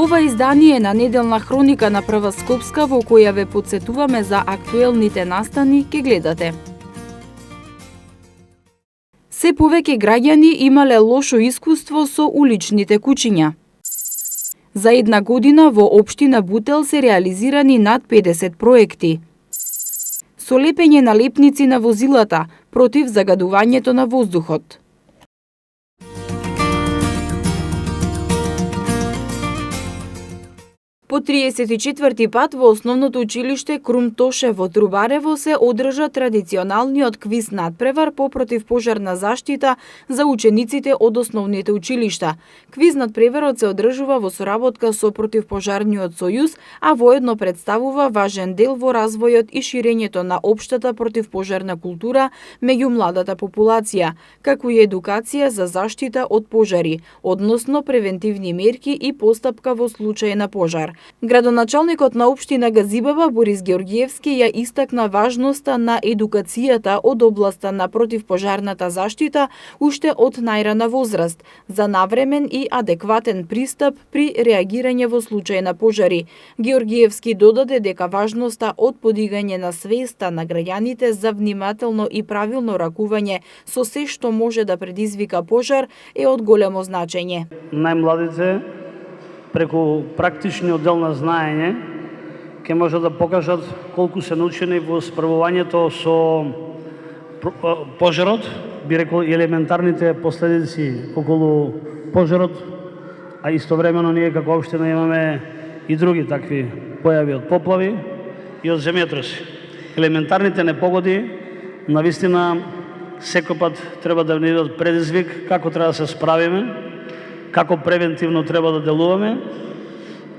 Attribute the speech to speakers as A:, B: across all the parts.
A: Во ова издание на Неделна хроника на Прва Скопска, во која ве подсетуваме за актуелните настани, ке гледате. Се повеќе граѓани имале лошо искуство со уличните куќиња. За една година во општина Бутел се реализирани над 50 проекти. Со лепење на лепници на возилата против загадувањето на воздухот. По 34-ти пат во основното училиште Крум Тоше во Трубарево се одржа традиционалниот квиз надпревар по противпожарна заштита за учениците од основните училишта. Квиз надпреварот се одржува во соработка со Противпожарниот сојуз, а воедно представува важен дел во развојот и ширењето на општата противпожарна култура меѓу младата популација, како и едукација за заштита од пожари, односно превентивни мерки и постапка во случај на пожар. Градоначалникот на општина Газибаба Борис Георгиевски ја истакна важноста на едукацијата од областа на противпожарната заштита уште од најрана возраст за навремен и адекватен пристап при реагирање во случај на пожари. Георгиевски додаде дека важноста од подигање на свеста на граѓаните за внимателно и правилно ракување со се што може да предизвика пожар е од големо значење.
B: Најмладите преку практичниот дел на знаење ќе може да покажат колку се научени во справувањето со пожарот, би рекол и елементарните последици околу пожарот, а истовремено ние како општина имаме и други такви појави од поплави и од земјотреси. Елементарните непогоди навистина секој пат треба да ни дадат предизвик како треба да се справиме, како превентивно треба да делуваме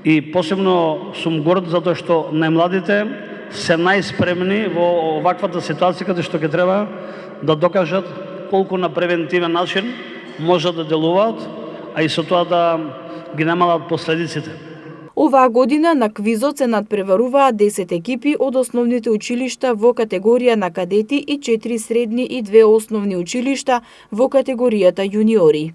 B: и посебно сум горд затоа што најмладите се најспремни во оваквата ситуација каде што ќе треба да докажат колку на превентивен начин можат да делуваат, а и со тоа да ги намалат последиците.
A: Оваа година на квизот се надпреваруваат 10 екипи од основните училишта во категорија на кадети и 4 средни и 2 основни училишта во категоријата јуниори.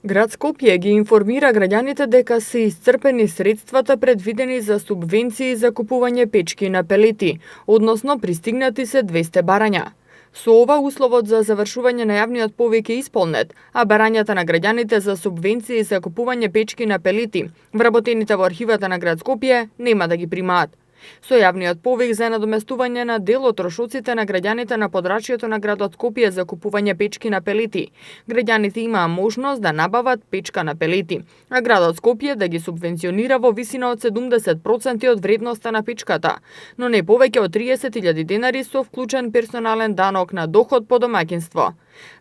C: Град Скопје ги информира граѓаните дека се исцрпени средствата предвидени за субвенции за купување печки на пелети, односно пристигнати се 200 барања. Со ова условот за завршување на јавниот повик е исполнет, а барањата на граѓаните за субвенции за купување печки на пелети, вработените во архивата на Град Скопје, нема да ги примаат. Со јавниот повик за надоместување на дел од трошоците на граѓаните на подрачјето на градот Скопје за купување печки на пелети, граѓаните имаа можност да набават печка на пелети, а градот Скопје да ги субвенционира во висина од 70% од вредноста на печката, но не повеќе од 30.000 денари со вклучен персонален данок на доход по домаќинство.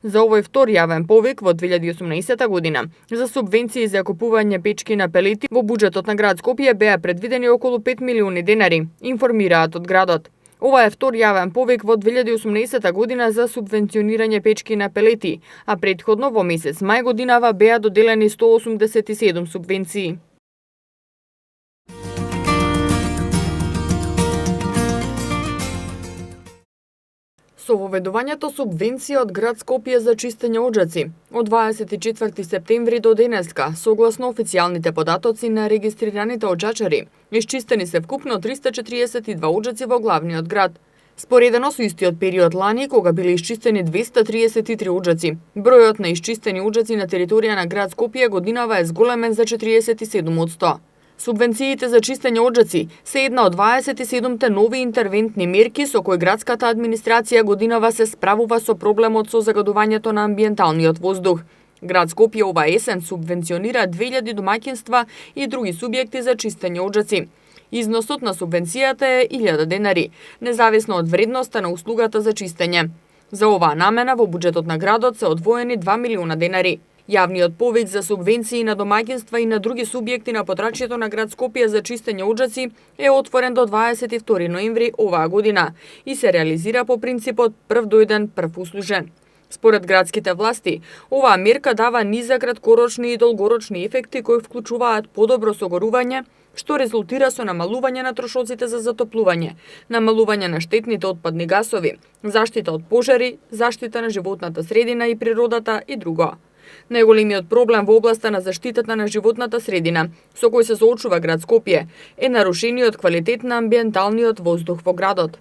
C: За овој втор јавен повик во 2018 година за субвенции за купување печки на пелети во буџетот на Град Скопје беа предвидени околу 5 милиони денари, информираат од градот. Ова е втор јавен повик во 2018 година за субвенционирање печки на пелети, а претходно во месец мај годинава беа доделени 187 субвенции. Со воведувањето субвенција од Град Скопје за чистење оджаци, од 24 септември до денеска, согласно официјалните податоци на регистрираните оджачари, исчистени се вкупно 342 оджаци во главниот град. Споредено со истиот период лани, кога биле исчистени 233 оджаци, бројот на исчистени оджаци на територија на Град Скопје годинава е зголемен за 47%. Субвенциите за чистење оджаци се една од 27-те нови интервентни мерки со кои градската администрација годинава се справува со проблемот со загадувањето на амбиенталниот воздух. Град Скопје ова есен субвенционира 2000 домаќинства и други субјекти за чистење оджаци. Износот на субвенцијата е 1000 денари, независно од вредноста на услугата за чистење. За оваа намена во буџетот на градот се одвоени 2 милиона денари. Јавниот повик за субвенции на домаќинства и на други субјекти на подрачјето на Град Скопје за чистење оджаци е отворен до 22 ноември оваа година и се реализира по принципот прв дојден, прв услужен. Според градските власти, оваа мерка дава низ за краткорочни и долгорочни ефекти кои вклучуваат подобро согорување, што резултира со намалување на трошоците за затоплување, намалување на штетните отпадни гасови, заштита од пожари, заштита на животната средина и природата и друго. Најголемиот проблем во областа на заштитата на животната средина, со кој се соочува град Скопје, е нарушениот квалитет на амбиенталниот воздух во градот.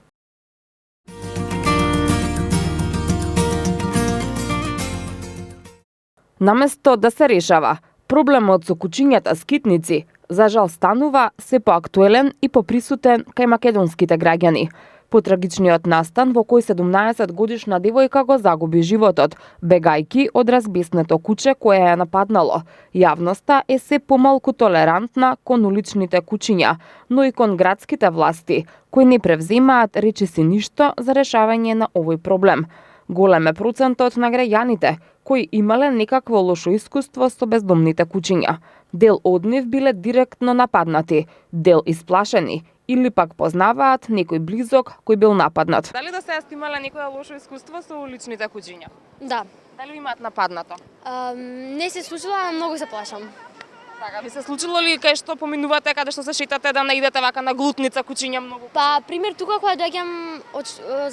D: Наместо да се решава, проблемот со кучињата скитници, за жал станува се поактуелен и поприсутен кај македонските граѓани. По трагичниот настан во кој 17-годишна девојка го загуби животот, бегајки од разбеснето куче кое ја нападнало. Јавноста е се помалку толерантна кон уличните кучиња, но и кон градските власти, кои не превземаат речиси ништо за решавање на овој проблем. Голем е процентот на граѓаните кои имале некакво лошо искуство со бездомните кучиња. Дел од нив биле директно нападнати, дел исплашени или пак познаваат некој близок кој бил нападнат.
E: Дали до сега сте имале некое лошо искуство со уличните кучиња?
F: Да.
E: Дали ви имаат нападнато?
F: Не се случило, ама многу се плашам.
E: Така, ви се случило ли кај што поминувате, каде што се шетате да наидете вака на глутница кучиња многу?
F: Па, пример, тука кога доаѓам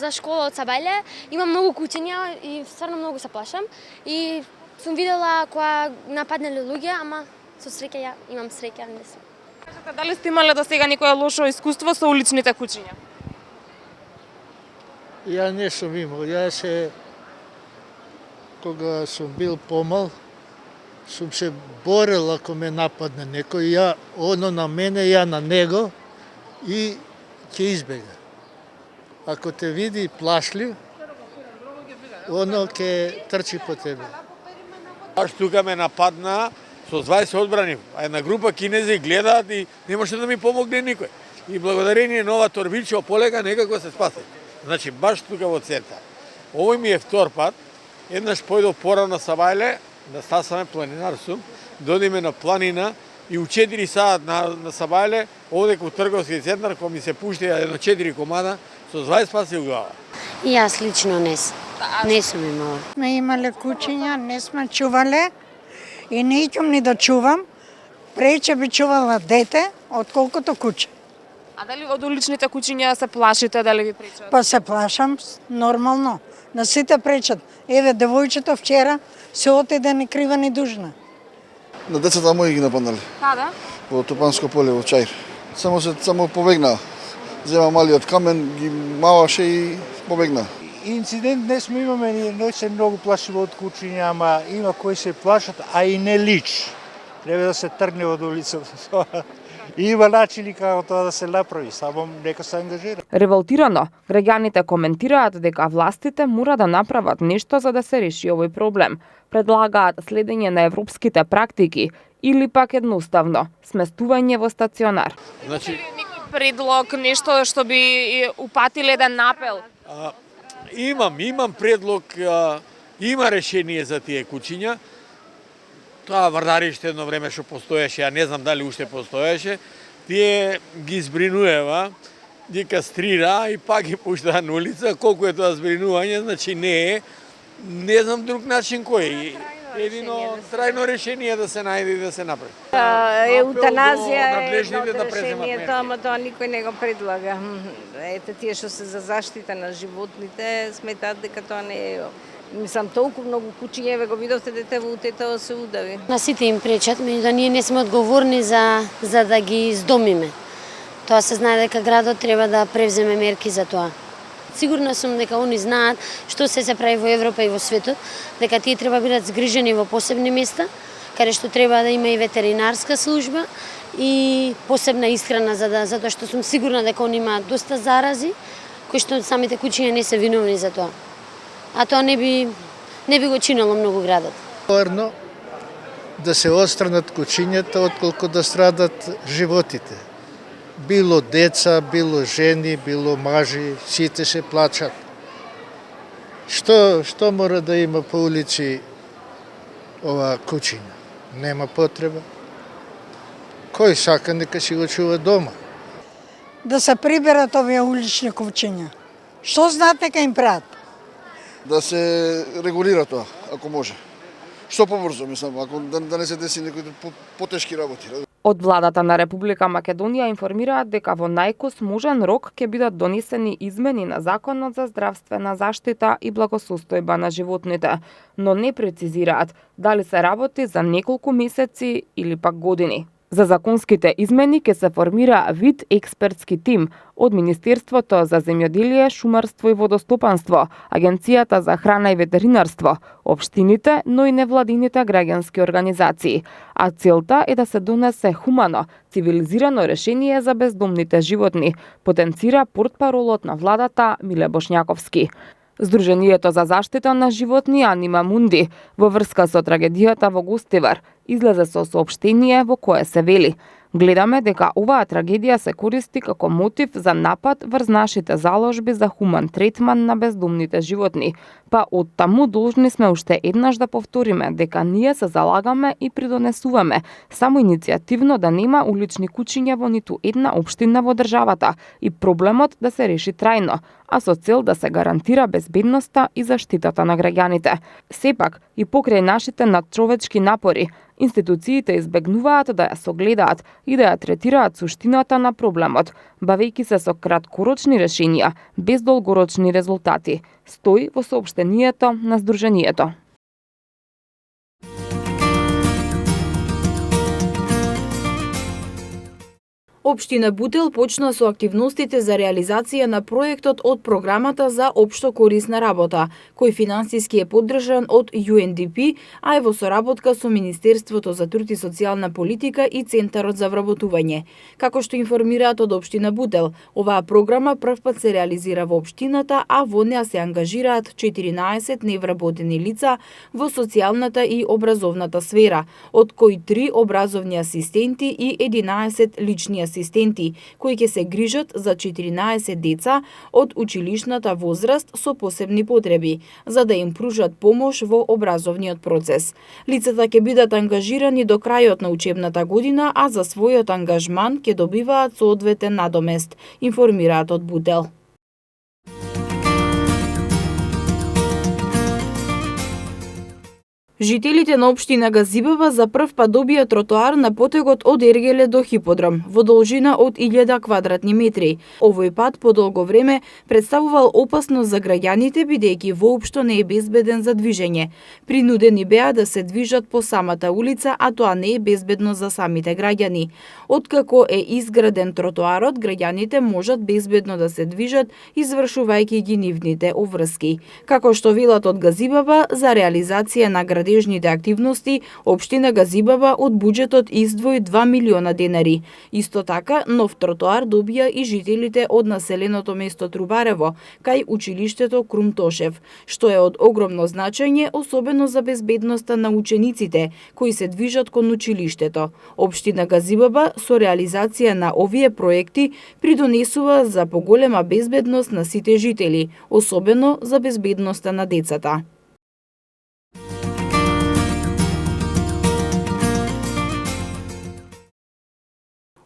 F: за школа од Сабајле, има многу кучиња и стварно многу се плашам. И сум видела кога нападнале луѓе, ама со среќа ја имам среќа, не сум.
E: Кажете, дали сте имале до сега некое лошо искуство со уличните кучиња?
G: Ја не сум имал. Кога сум бил помал, сум се борел ако ме нападне некој, оно на мене, ја на него и ќе избега. Ако те види плашлив, оно ќе трчи по тебе.
H: Баш тука ме нападна, со 20 одбранив, а една група кинези гледаат и не може да ми помогне никој. И благодарение на ова торбичо полека некако се спаси. Значи баш тука во центар. Овој ми е втор пат. Еднаш појдов порано Сабајле, да стасаме планинар сум, додиме на планина и у 4 саат на Сабајле, овде кај трговски центар, кога ми се пушти едно 4 комада, со 20 спаси у глава.
F: И јас лично не сум имала.
I: Сме имале кучиња, не сме чувале и не икам ни да чувам. Прече би чувала дете, отколкото куче.
E: А дали од уличните кучиња се плашите, дали ви пречат?
I: Па се плашам нормално. На сите пречат. Еве, девојчето вчера се отиде ни крива ни дужна.
J: На децата мои ги нападнале.
E: Каде?
J: Во Топанско поле, во Чаир. Само побегна. Зема малиот камен, ги маваше и побегна.
K: Инцидент не сме имаме, не се многу плашиме од кучиња, ама има кои се плашат, а и не лич. Треба да се тргне од улицата. И има начини како тоа да се направи, само нека се ангажира.
D: Револтирано, граѓаните коментираат дека властите мора да направат нешто за да се реши овој проблем. Предлагаат следење на европските практики или пак едноставно сместување во стационар.
E: Значи, некој предлог, нешто што би упатиле еден апел?
H: Имам предлог, има решение за тие кучиња. Тоа врдариште едно време што постоеше, ја не знам дали уште постоеше, тие ги збринуева, ги кастрира и пак ги пушта на улица. Колку е тоа збринување, значи не е. Не знам друг начин кој. Едино трајно решение да се најде и да се направи.
L: Еутаназија е едно од решението, ама тоа никој не го предлага. Ете, тие што се за заштита на животните сметаат дека тоа не е. Мислам, толку многу кучиња, го видовте дете во утето се удави.
F: На сите им пречат, меѓутоа ние не сме одговорни за да ги издомиме. Тоа се знае дека градот треба да превземе мерки за тоа. Сигурна сум дека они знаат што се прави во Европа и во светот, дека тие треба бидат згрижени во посебни места, каде што треба да има и ветеринарска служба и посебна исхрана, затоа што сум сигурна дека они имаат доста зарази, кои што самите кучиња не се виновни за тоа. А тоа не би го чинело многу градот.
G: Порно да се отстранат кучињата отколку да страдат животите. Било деца, било жени, било мажи, сите се плачат. Што мора да има по улици ова кучиња? Нема потреба. Кој сака нека си го чува дома.
I: Да се приберат овие улични кучиња. Што знаат дека им прават?
J: да се регулира тоа, ако може. Што побрзо, мислам, ако да не се деси некои потешки работи.
D: Од владата на Република Македонија информираат дека во најкосможен рок ќе бидат донесени измени на Законот за здравствена заштита и благосостојба на животните, но не прецизираат дали се работи за неколку месеци или пак години. За законските измени ќе се формира вид експертски тим од Министерството за земјоделие, шумарство и водостопанство, Агенцијата за храна и ветеринарство, општините, но и невладините граѓански организации. А целта е да се донесе хумано, цивилизирано решение за бездомните животни, потенцира портпаролот на владата Миле Бошњаковски. Сдруженијето за заштита на животни Анима Мунди во врска со трагедијата во Гостивар излезе со соопштение во кое се вели: гледаме дека оваа трагедија се користи како мотив за напад врз нашите заложби за хуман третман на бездомните животни, па од таму должни сме уште еднаш да повториме дека ние се залагаме и придонесуваме само иницијативно да нема улични кучиња во ниту една општина во државата и проблемот да се реши трајно, а со цел да се гарантира безбедноста и заштитата на граѓаните. Сепак, и покрај нашите надчовечки напори, институциите избегнуваат да ја согледаат и да ја третираат суштината на проблемот, бавејќи се со краткорочни решенија, без долгорочни резултати, стои во соопштението на Сдруженијето.
A: Општина Бутел почна со активностите за реализација на проектот од програмата за општо корисна работа, кој финансиски е поддржан од UNDP, а е во соработка со Министерството за труд и социјална политика и Центарот за вработување. Како што информираат од општина Бутел, оваа програма првпат се реализира во општината, а во неа се ангажираат 14 невработени лица во социјалната и образовната сфера, од кои 3 образовни асистенти и 11 лични асистенти, кои ќе се грижат за 14 деца од училишната возраст со посебни потреби, за да им пружат помош во образовниот процес. Лицата ќе бидат ангажирани до крајот на учебната година, а за својот ангажман ќе добиваат соодветен надомест, информираат од Бутел. Жителите на општина Газибаба за прв пат добија тротоар на потегот од Ергеле до Хиподром, во должина од 1000 квадратни метри. Овој пат по долго време представувал опасност за граѓаните, бидејќи воопшто не е безбеден за движење. Принудени беа да се движат по самата улица, а тоа не е безбедно за самите граѓани. Откако е изграден тротоарот, граѓаните можат безбедно да се движат, извршувајќи ги нивните обврски. Како што велат од Газибаба, за реализација на градежните активности, општина Газибаба од буџетот издвои 2 милиона денари. Исто така, нов тротоар добија и жителите од населеното место Трубарево, кај училиштето Крумтошев, што е од огромно значење, особено за безбедноста на учениците кои се движат кон училиштето. Општина Газибаба со реализација на овие проекти придонесува за поголема безбедност на сите жители, особено за безбедноста на децата.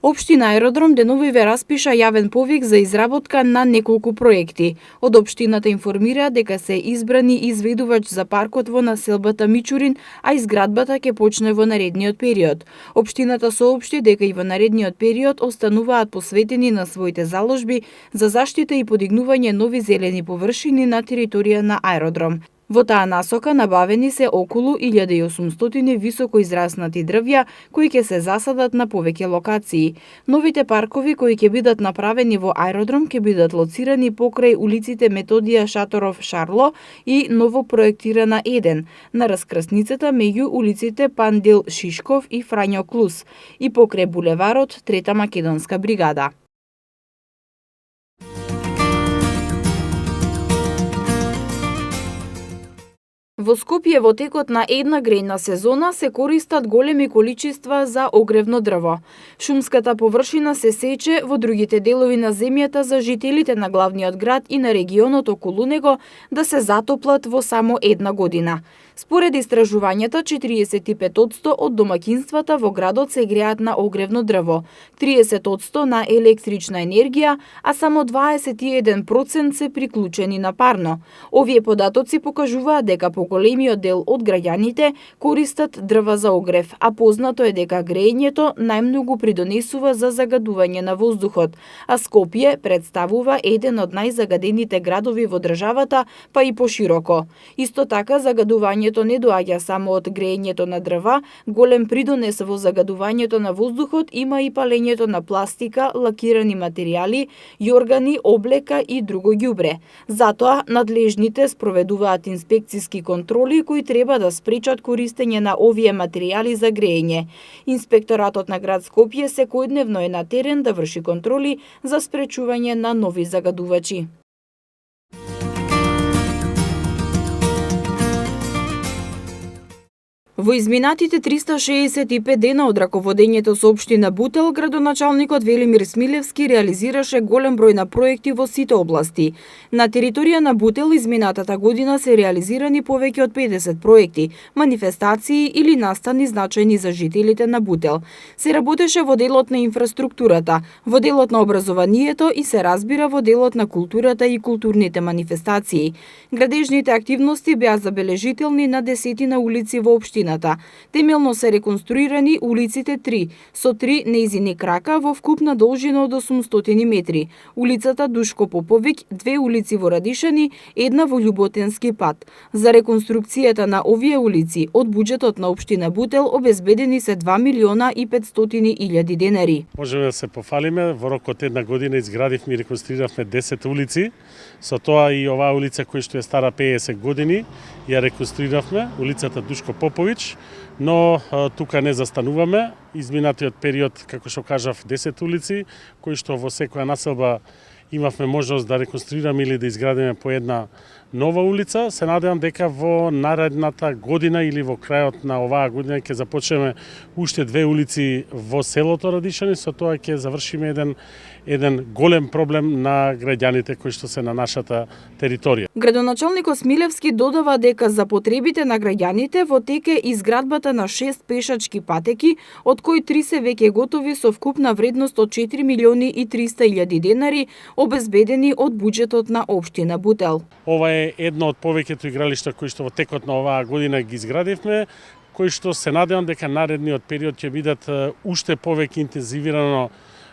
A: Општина Аеродром деновиве распиша јавен повик за изработка на неколку проекти. Од општината информира дека се избрани изведувач за паркот во населбата Мичурин, а изградбата ќе почне во наредниот период. Општината соопшти дека и во наредниот период остануваат посветени на своите заложби за заштита и подигнување нови зелени површини на територија на Аеродром. Во таа насока набавени се околу 1800 високо израснати дрвја кои ќе се засадат на повеќе локации. Новите паркови кои ќе бидат направени во Аеродром ќе бидат лоцирани покрај улиците Методија Шаторов Шарло и ново проектирана Еден, на раскрсницата меѓу улиците Пандил Шишков и Фрањо Клус и покрај булеварот Трета македонска бригада. Во Скопје во текот на една грејна сезона се користат големи количества за огревно дрво. Шумската површина се сече во другите делови на земјата за жителите на главниот град и на регионот околу него да се затоплат во само една година. Според истражувањата, 45% од домаќинствата во градот се греат на огревно дрво, 30% на електрична енергија, а само 21% се приклучени на парно. Овие податоци покажуваат дека поголемиот дел од граѓаните користат дрва за огрев, а познато е дека греењето најмногу придонесува за загадување на воздухот, а Скопје представува еден од најзагадените градови во државата, па и пошироко. Исто така, загадувањето не доаѓа само од греењето на дрва, голем придонес во загадувањето на воздухот има и палењето на пластика, лакирани материјали, јоргани, облека и друго ѓубре. Затоа, надлежните спроведуваат инспекциски контроли кои треба да спречат користење на овие материјали за греење. Инспекторатот на град Скопје секојдневно е на терен да врши контроли за спречување на нови загадувачи. Во изминатите 365 дена од раководењето со општина Бутел, градоначалникот Велимир Смилевски реализираше голем број на проекти во сите области. На територија на Бутел изминатата година се реализирани повеќе од 50 проекти, манифестации или настани значајни за жителите на Бутел. Се работеше во делот на инфраструктурата, во делот на образованието и се разбира во делот на културата и културните манифестации. Градежните активности беа забележителни на десетина улици во општината. Темелно се реконструирани улиците 3, со 3 нејзини крака во вкупна должина од 800 метри. Улицата Душко Поповиќ, 2 улици во Радишани, 1 во Љуботенски пат. За реконструкцијата на овие улици од буџетот на општина Бутел обезбедени се 2.500.000 денари.
M: Можеме да се пофалиме, во рок од една година изградивме и реконструиравме 10 улици. Со тоа и оваа улица која што е стара 50 години ја реконструиравме, улицата Душко Поповиќ, но тука не застануваме. Изминатиот период, како што кажав, 10 улици, кои што во секоја населба имавме можност да реконструираме или да изградиме по една нова улица. Се надевам дека во наредната година или во крајот на оваа година ќе започнеме уште 2 улици во селото Радишани, со тоа ќе завршиме еден голем проблем на граѓаните кои што се на нашата територија.
A: Градоначалникот Смилевски додава дека за потребите на граѓаните во тек е изградбата на 6 пешачки патеки, од кои 3 се веќе готови со вкупна вредност од 4.300.000 денари, обезбедени од буџетот на општина Бутел.
M: Ова е едно од повеќето игралишта кои што во текот на оваа година ги изградивме, кои што се надевам дека наредниот период ќе бидат уште повеќе интензивирано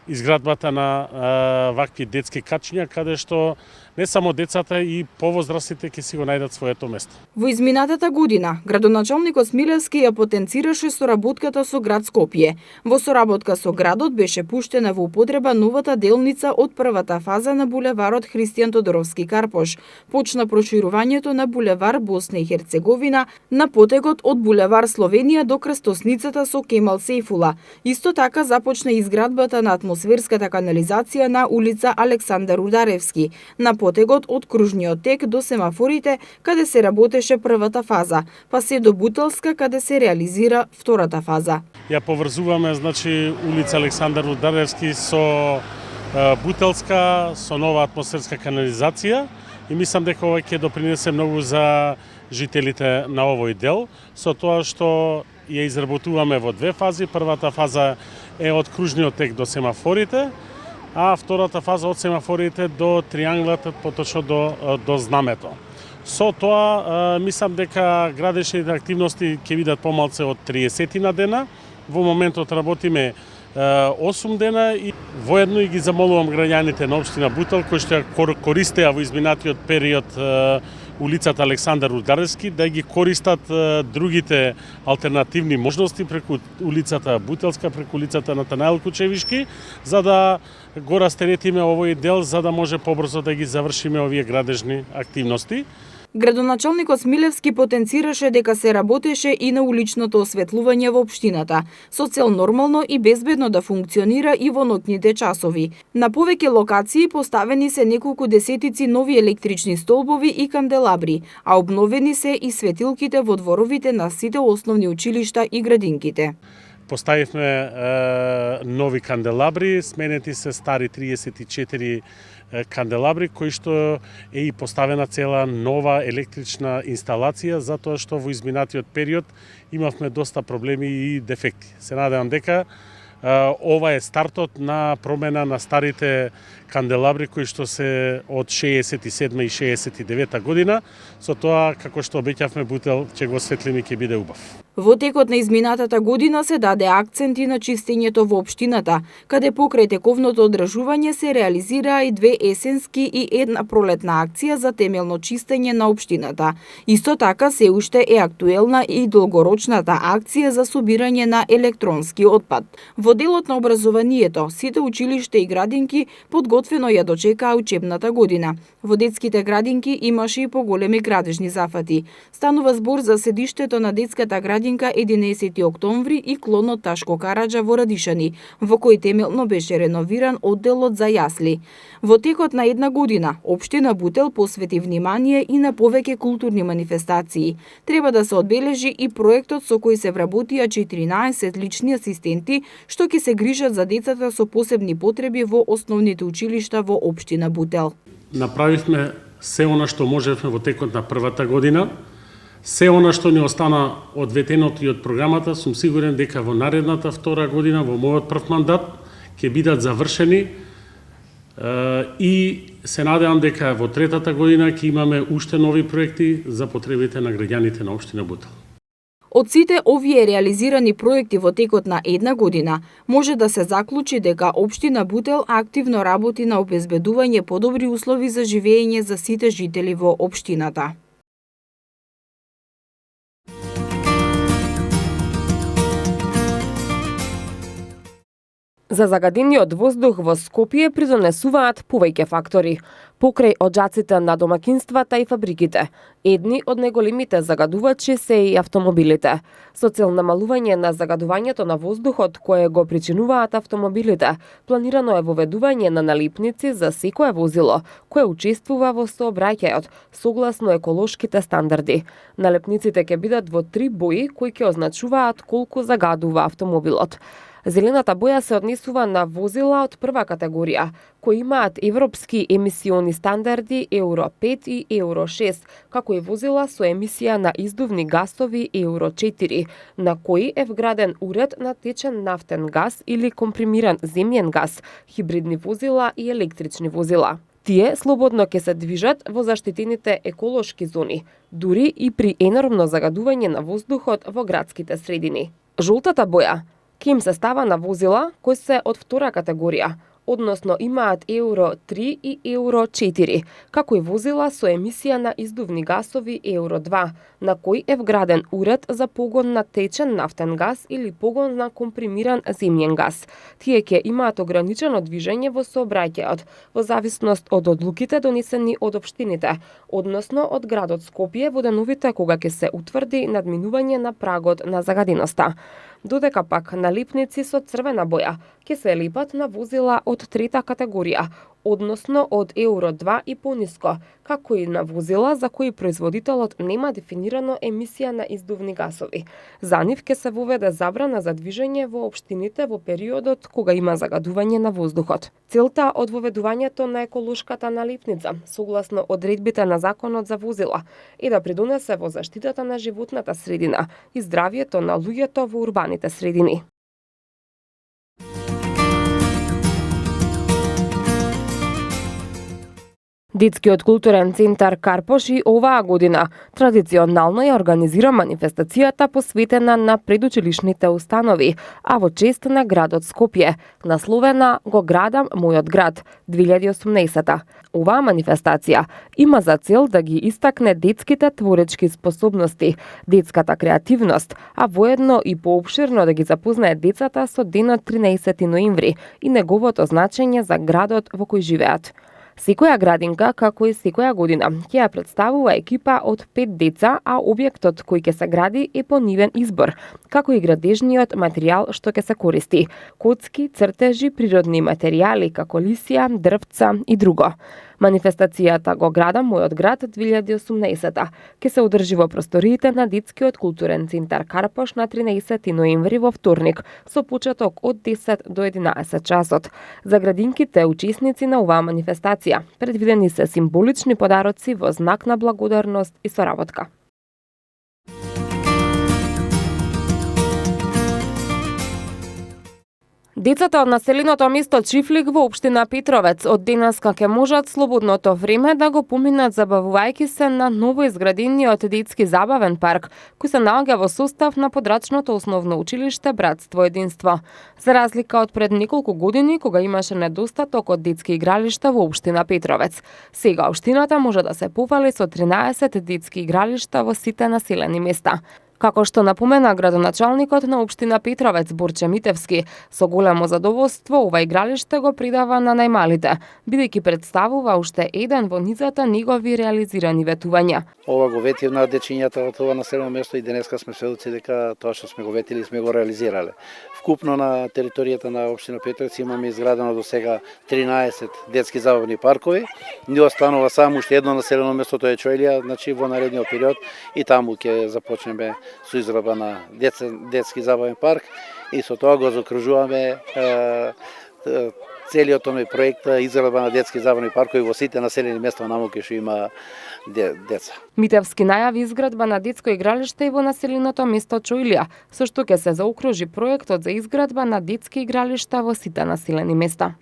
M: изградбата на вакви детски качиња, каде што не само децата и повозрастите ќе си го најдат своето место.
A: Во изминатата година, градоначалникот Смилевски ја потенцираше соработката со град Скопје. Во соработка со градот беше пуштена во употреба новата делница од првата фаза на булеварот Христијан Тодоровски Карпош. Почна проширувањето на булевар Босна и Херцеговина на потегот од булевар Словенија до крстосницата со Кемал Сейфула. Исто така започна изградбата на атмосферската канализација на улица Александар Ударевски, на потегот од кружниот тек до семафорите, каде се работеше првата фаза, па се до Бутелска, каде се реализира втората фаза.
M: Ја поврзуваме, значи, улица Александар Ударевски со Бутелска, со нова атмосферска канализација и мислам дека ова ќе допринесе многу за жителите на овој дел, со тоа што ја изработуваме во 2 фази. Првата фаза е од кружниот тек до семафорите, а втората фаза од семафорите до трианглата, поточно до знамето. Со тоа, мислам дека градешните активности ќе бидат помалце од 30 на дена. Во моментот работиме 8 дена и воедно и ги замолувам граѓаните на општина Бутел, кои што ја користеа во изминатиот период улицата Александар Ударевски, да ги користат другите алтернативни можности преку улицата Бутелска, преку улицата Натанаел Кучевишки, за да го растеретиме овој дел, за да може побрзо да ги завршиме овие градежни активности.
A: Градоначалникот Смилевски потенцираше дека се работеше и на уличното осветлување во општината, со цел нормално и безбедно да функционира и во ноќните часови. На повеќе локации поставени се неколку десетици нови електрични столбови и канделабри, а обновени се и светилките во дворовите на сите основни училишта и градинките.
M: Поставивме нови канделабри, сменети се стари 34 канделабри кои што е и поставена цела нова електрична инсталација затоа што во изминатиот период имавме доста проблеми и дефекти. Се надевам дека ова е стартот на промена на старите канделабри кои што се од 67 и 69 година, со тоа како што обеќавме Бутел ќе го осветлиме, ќе биде убав.
A: Во текот на изминатата година се даде акценти на чистењето во општината, каде покрај тековното одржување се реализираа и 2 есенски и 1 пролетна акција за темелно чистење на општината. Исто така се уште е актуелна и долгорочната акција за собирање на електронски отпад. Во делот на образованието, сите училишта и градинки подготвено ја дочекаа учебната година. Во детските градинки имаше и поголеми градежни зафати. Станува збор за седиштето на детската градинка 11 октомври и клонот Ташко Караджа во Радишани, во кој темелно беше реновиран одделот за јасли. Во текот на една година, општина Бутел посвети внимание и на повеќе културни манифестации. Треба да се одбележи и проектот со кој се вработија 14 лични асистенти, што ќе се грижат за децата со посебни потреби во основните училишта во општина Бутел.
M: Направивме се она што можевме во текот на првата година. Се она што ни остана од ветеното и од програмата, сум сигурен дека во наредната втора година, во мојот прв мандат, ќе бидат завршени и се надевам дека во третата година ќе имаме уште нови проекти за потребите на граѓаните на општина Бутел.
A: Од сите овие реализирани проекти во текот на една година, може да се заклучи дека општина Бутел активно работи на обезбедување подобри услови за живење за сите жители во општината.
D: За загадениот воздух во Скопје придонесуваат повеќе фактори, покрај оджаците на домакинствата и фабриките. Едни од најголемите загадувачи се и автомобилите. Со цел намалување на загадувањето на воздухот кое го причинуваат автомобилите, планирано е воведување на налипници за секое возило кое учествува во сообраќајот согласно еколошките стандарди. Налепниците ќе бидат во 3 бои кои ќе означуваат колку загадува автомобилот. Зелената боја се однесува на возила од прва категорија, кои имаат европски емисиони стандарди Евро 5 и Евро 6, како и возила со емисија на издувни гасови Евро 4, на кои е вграден уред на течен нафтен газ или компримиран земјен газ, хибридни возила и електрични возила. Тие слободно ќе се движат во заштитените еколошки зони, дури и при енормно загадување на воздухот во градските средини. Жолтата боја ќе им се става на возила кои се од втора категорија, односно имаат Евро 3 и Евро 4, како и возила со емисија на издувни гасови Евро 2, на кој е вграден уред за погон на течен нафтен газ или погон на компримиран земјен газ. Тие ќе имаат ограничено движење во сообраќајот, во зависност од одлуките донесени од општините, односно од градот Скопје во деновите кога ќе се утврди надминување на прагот на загаденоста. Додека пак налипници со црвена боја ќе се лепат на возила од трета категорија, односно од Евро 2 и пониско, како и на возила за кои производителот нема дефинирано емисија на издувни гасови. За нив ќе се воведе забрана за движење во општините во периодот кога има загадување на воздухот. Целта од воведувањето на еколошката налипница, согласно одредбите на Законот за возила, е да придонесе во заштитата на животната средина и здравјето на луѓето во урбаните средини. Детскиот културен центар Карпош и оваа година традиционално ја организира манифестацијата посветена на предучилишните установи, а во чест на градот Скопје, насловена "Го градам мојот град" 2018. Оваа манифестација има за цел да ги истакне детските творечки способности, детската креативност, а воедно и поопширно да ги запознае децата со денот 13 ноември и неговото значење за градот во кој живеат. Секоја градинка, како и секоја година, ќе ја представува екипа од 5 деца, а објектот кој ќе се гради е по нивен избор, како и градежниот материјал што ќе се користи: коцки, цртежи, природни материјали како лисија, дрвца и друго. Манифестацијата го града Мојот град 2018 ќе се одржи во просториите на Детскиот културен центар Карпош на 13 ноември во вторник со почеток од 10 до 11 часот. За градинките учесници на оваа манифестација предвидени се символични подароци во знак на благодарност и соработка. Децата од населеното место Чифлик во општина Петровец од денеска ќе можат слободното време да го поминат забавувајќи се на новоизградениот детски забавен парк, кој се наоѓа во состав на подрачното основно училиште Братство единство. За разлика од пред неколку години кога имаше недостаток од детски игралишта во општина Петровец, сега општината може да се пофали со 13 детски игралишта во сите населени места. Како што напомена градоначалникот на општина Петровец Борче Митевски, со големо задоволство ова игралиште го придава на најмалите, бидејќи представува уште еден во низата негови реализирани ветувања.
N: Ова го ветив на дечињата од ова населено место и денеска сме сведоци дека тоа што сме го ветили сме го реализирале. Вкупно на територијата на општина Петровец имаме изградено до сега 13 детски забавни паркови. Ни останува само уште едно населено место, тоа е Чојлија, значи во наредниот период и таму ќе започнеме со израба на детски забавен парк и со тоа го закружуваме целиот тој проект израба на детски забавни паркови во сите населени места онаму кај што има деца.
D: Митевски најави изградба на детско игралиште и во населеното место Чојлија, со што ќе се заокружи проектот за изградба на детски игралишта во сите населени места.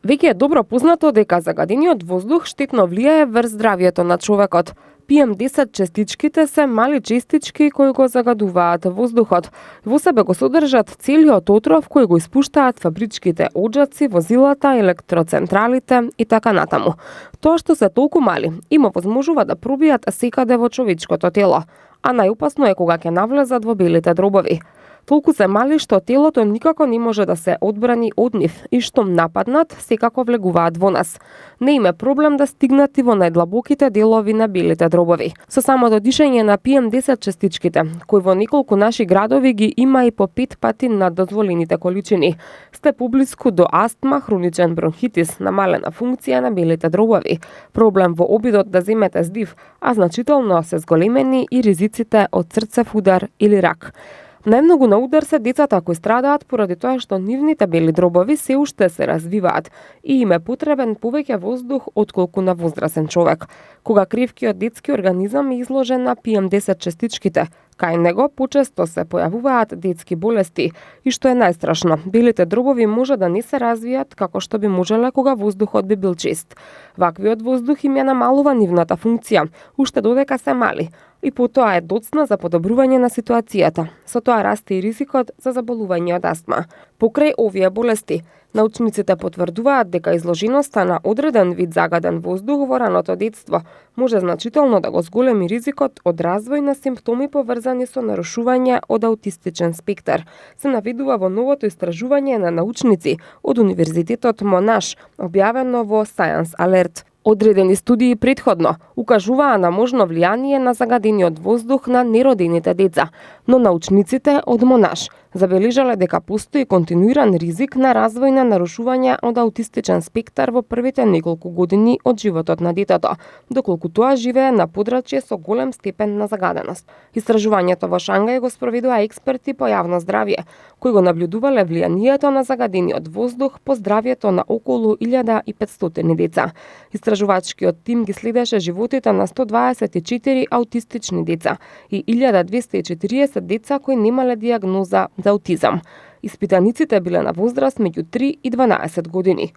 D: Веќе е добро познато дека загадениот воздух штетно влијае врз здравјето на човекот. PM10 честичките се мали честички кои го загадуваат воздухот. Во себе го содржат целиот отров кој го испуштаат фабричките оджаци, возилата, електроцентралите и така натаму. Тоа што се толку мали, има возможува да пробијат секаде во човечкото тело, а најопасно е кога ќе навлезат во белите дробови. Толку се мали што телото никако не може да се одбрани од нив и штом нападнат, секако влегуваат во нас. Не им е проблем да стигнат и во најдлабоките делови на белите дробови. Со самото дишење на PM10 честичките, кои во неколку наши градови ги има и по 5 пати над дозволените количини, сте поблиску до астма, хроничен бронхитис, намалена функција на белите дробови, проблем во обидот да земете здив, а значително се зголемени и ризиците од срцев удар или рак. Најмногу на удар се децата кои страдаат поради тоа што нивните бели дробови се уште се развиваат и им е потребен повеќе воздух отколку на возрасен човек. Кога кревкиот детски организам е изложен на PM10 честичките, кај него почесто се појавуваат детски болести и што е најстрашно, белите дробови може да не се развијат како што би можеле кога воздухот би бил чист. Ваквиот воздух им ја намалува нивната функција, уште додека се мали, и потоа е доцна за подобрување на ситуацијата. Со тоа расте и ризикот за заболување од астма. Покрај овие болести, научниците потврдуваат дека изложеноста на одреден вид загаден воздух во раното детство може значително да го зголеми ризикот од развој на симптоми поврзани со нарушување од аутистичен спектар. Се наведува во новото истражување на научници од Универзитетот Монаш, објавено во Science Alert. Одредени студии претходно укажуваа на можно влијание на загадениот воздух на неродените деца, но научниците од Монаш забележале дека постои континуиран ризик на развој на нарушување од аутистичен спектар во првите неколку години од животот на детето, доколку тоа живее на подрачје со голем степен на загаденост. Истражувањето во Шангај го спроведува експерти по јавно здравје, кои го наблюдувале влијанието на загадениот воздух по здравјето на околу 1500 деца. Истражувачкиот тим ги следеше животите на 124 аутистични деца и 1240 деца кои немале дијагноза за аутизам. Испитаниците биле на возраст меѓу 3 и 12 години.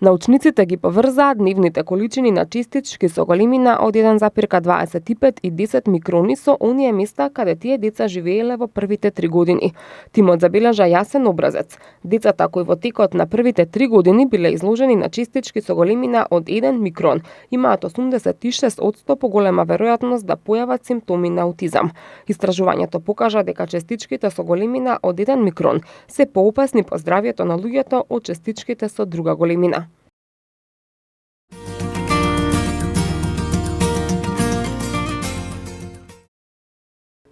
D: Научниците ги поврзаат нивните количини на честички со големина од 1,25 и 10 микрони со оние места каде тие деца живееле во првите 3 години. Тимот забележа јасен образец. Децата кои во текот на првите 3 години биле изложени на честички со големина од 1 микрон имаат 86% поголема веројатност да појават симптоми на аутизам. Истражувањето покажа дека честичките со големина од 1 микрон се поопасни по здравјето на луѓето од честичките со друга големина.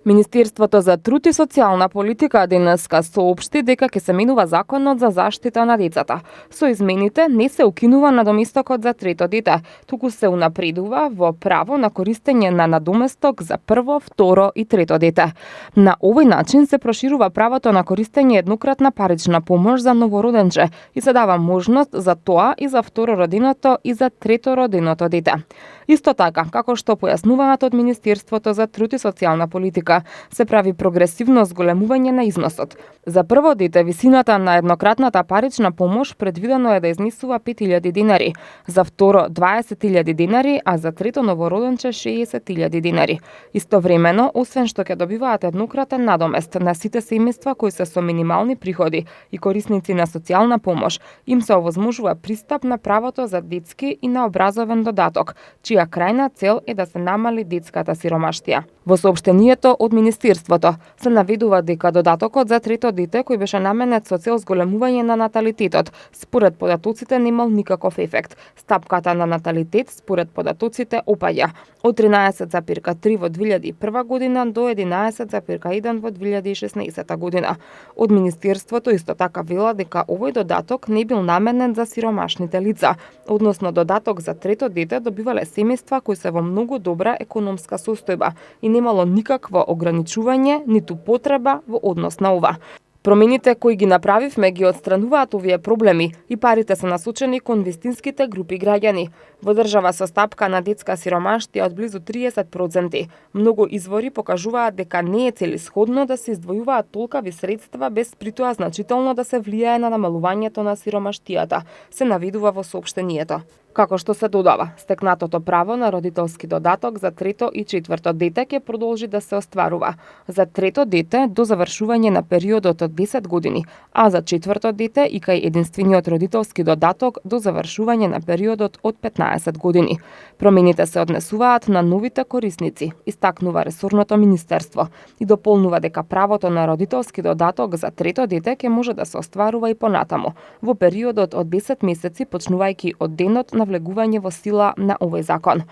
D: Министерството за труд и социјална политика денеска соопшти дека ќе се менува законот за заштита на децата. Со измените не се укинува надоместокот за трето дете, туку се унапредува во право на користење на надоместок за прво, второ и трето дете. На овој начин се проширува правото на користење еднократна парична помош за новороденче и се дава можност за тоа и за второроденото и за третороденото дете. Исто така, како што појаснуваат од Министерството за труд и социјална политика, се прави прогресивно зголемување на износот. За прво дете висината на еднократната парична помош предвидено е да изнесува 5.000 денари, за второ 20.000 денари, а за трето новороденче 60.000 денари. Истовремено, освен што ќе добиваат еднократен надомест на сите семејства кои се со минимални приходи и корисници на социјална помош, им се овозможува пристап на правото за детски и на образовен додаток, чија крајна цел е да се намали детската сиромаштија. Во соопштението од Министерството се наведува дека додатокот за трето дете кој беше наменет со цел зголемување на наталитетот, според податоците немал никаков ефект. Стапката на наталитет според податоците опаѓа од 13,3 во 2001 година до 11,1 во 2016 година. Од Министерството исто така вела дека овој додаток не бил наменет за сиромашните лица, односно додаток за трето дете добивале семејства кои се во многу добра економска состојба и немало никакво ограничување ниту потреба во однос на ова. Промените кои ги направивме ги отстрануваат овие проблеми и парите се насочени кон вистинските групи граѓани. Во држава со стапка на детска сиромаштија од близу 30%, многу извори покажуваат дека не е целисходно да се издвојуваат толкави средства без притоа значително да се влијае на намалувањето на сиромаштијата, се наведува во соопштението. Како што се додава, стекнатото право на родителски додаток за трето и четврто дете ќе продолжи да се остварува. За трето дете до завршување на периодот од 10 години, а за четврто дете и кај единствениот родителски додаток до завршување на периодот од 15 години. Промените се однесуваат на новите корисници, истакнува ресорното министерство и дополнува дека правото на родителски додаток за трето дете ќе може да се остварува и понатаму, во периодот од 10 месеци почнувајќи од денот на влегување во сила на овој закон.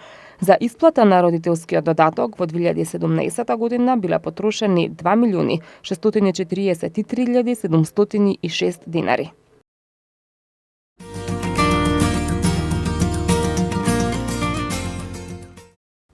D: За исплата на родителскиот додаток во 2017 година биле потрошени 2.643.706 денари.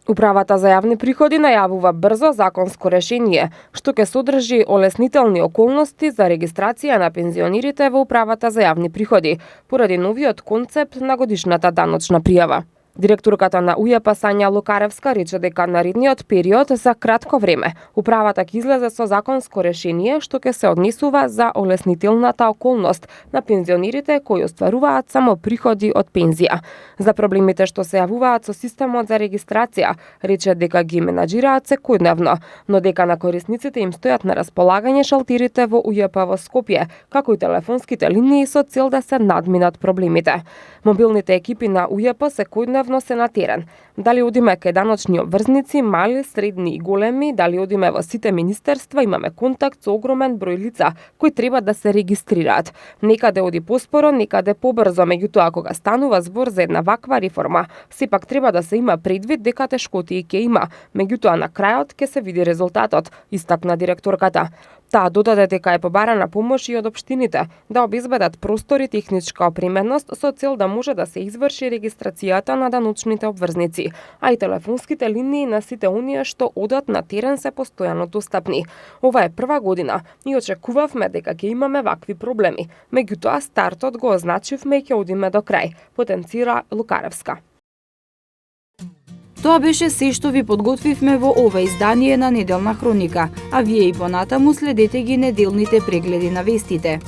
D: Управата за јавни приходи најавува брзо законско решение, што ќе содржи олеснителни околности за регистрација на пензионерите во Управата за јавни приходи, поради новиот концепт на годишната даночна пријава. Директорката на УЈП Сања Лукаревска рече дека наредниот период за кратко време управата ќе излезе со законско решение што ќе се однесува за олеснителната околност на пензионерите кои остваруваат само приходи од пензија. За проблемите што се јавуваат со системот за регистрација, рече дека ги менаџираат секојдневно, но дека на корисниците им стојат на располагање шалтерите во УЈП во Скопје, како и телефонските линии со цел да се надминат проблемите. Мобилните екипи на УЈП секојдневно се на терен. Дали одиме кај даночни обврзници, мали, средни и големи, дали одиме во сите министерства, имаме контакт со огромен број лица кои треба да се регистрираат. Некаде оди поспоро, некаде побрзо, меѓутоа кога станува збор за една ваква реформа, сепак треба да се има предвид дека тешкотии ќе има, меѓутоа на крајот ќе се види резултатот, истакна директорката. Таа додаде дека е побарана помош и од општините да обезбедат простори, техничка опременост со цел да може да се изврши регистрацијата на даночните обврзници, а и телефонските линии на сите оние што одат на терен се постојано достапни. Ова е прва година и очекувавме дека ќе имаме вакви проблеми, меѓутоа стартот го означивме и ќе одиме до крај, потенцира Лукаревска.
A: Тоа беше се што ви подготвивме во ова издание на Неделна хроника, а вие и понатаму следете ги неделните прегледи на вестите.